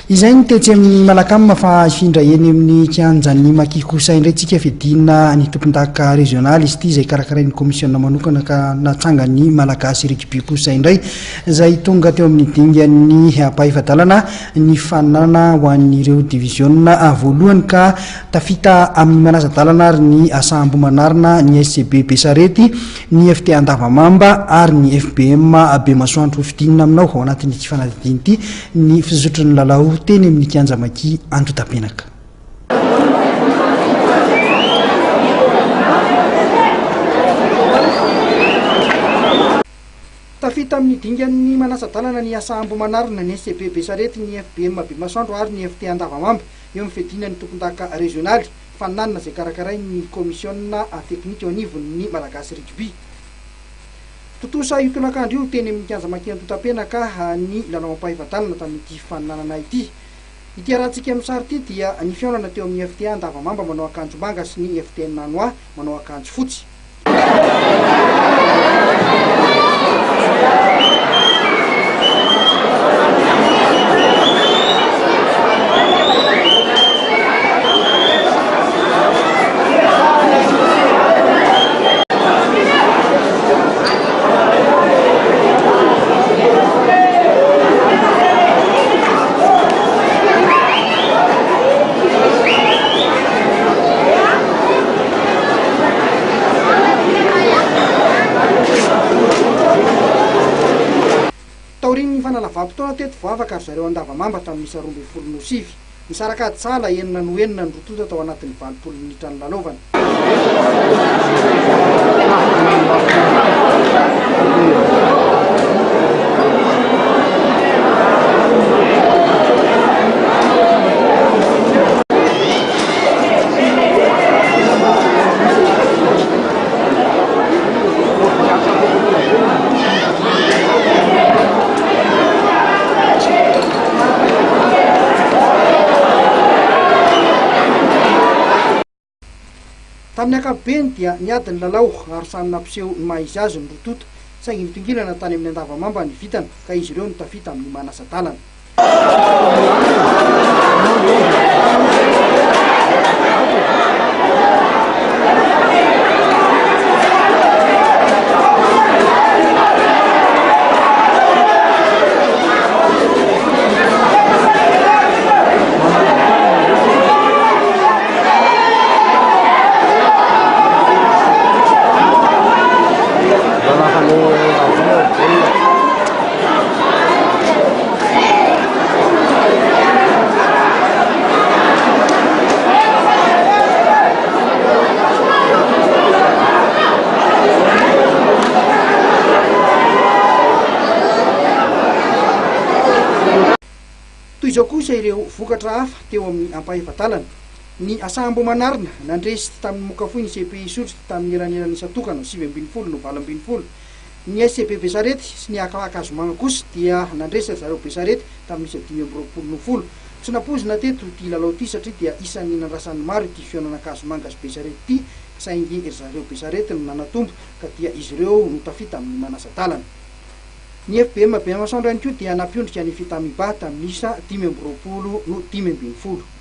izay ny tetsy amin'ny malakama fa ifindra eny amin'ny kianjan'ny makikosa indray tsika fidina ny tompon-daka régional izy ity izay karakarain'ny commissionna manokana ka natsangany malagasy rugby kosa indray izay tonga teo amin'ny dingan'ny ampahivadalana ny fanana ho an'ireo divisionna voalohany ka tafita amin'ny manasa-dalana ary ny asambo manarina ny SCB Besarety ny FT Andavamamba ary ny FBM Bemasoandro fidinina aminao ao anatin'ny tsy fanadidiny ity ny fizotrony lalao teny amin'ny kianjamaki Antotapenaka. Tafita amin'ny dingan'ny manasa-dalana ny asambo manarina ny SCB Besarety ny FBM Bemasoandro ary ny FT Andavamamba eo amin'ny fiadinan'ny tompon-daka régionaly fananina izay karakarain'ny commissionna teknika eo anivon'ny malagasy rugby. Totosa io tolakandro io teny amin'ny kianjamaki Antotapenaka ny lalao ampahivadalana tamin'ity fananana ity. Ity arahantsika amin'ny sary ity dia ny fiaonana teo amin'ny FT Andavamamba manao akanjo manga sy ny FT Nanoa manao akanjo fotsy. Fanalava-potoana teto voavaka ary zareo Andavamamba tamin'ny 20 nisaraka tsala enina no enina ny rototo tao anatin'ny 20 minitra ny lalaovana. Tamin'ny ankapobeny dia niady ny lalao ary samy nampiseho ny maha izy azy ny rototo saingy mitongilana tany amin'ny Andavamamba ny vitana ka izy ireo no tafita amin'ny manasa-dalana. Toy izao kosa ireo vokatra hafa teo amin'ny ampahivadalana. Ny asambo manarina nandresy tamin'ny mokafoy ny CPI Isotry tamin'ny eran'erany isatokana 7-20 no 20. Ny SCB Besarety sy ny Akazomanga kosa dia nandresy zareo Besarety tamin'ny 5-20. Tsy napozina teto ity lalao ity satria dia isan'ny nandrasan'ny maro ity fihaonana Akazomanga sy Besarety ity saingy zareo Besarety no nanatombo ka dia izy ireo no tafita amin'ny manasa-dalana. Ny FBM Bemasoandro ihany koa dia nampiondrika ny fitamiba tamin'ny isa 5-20 no 5-20.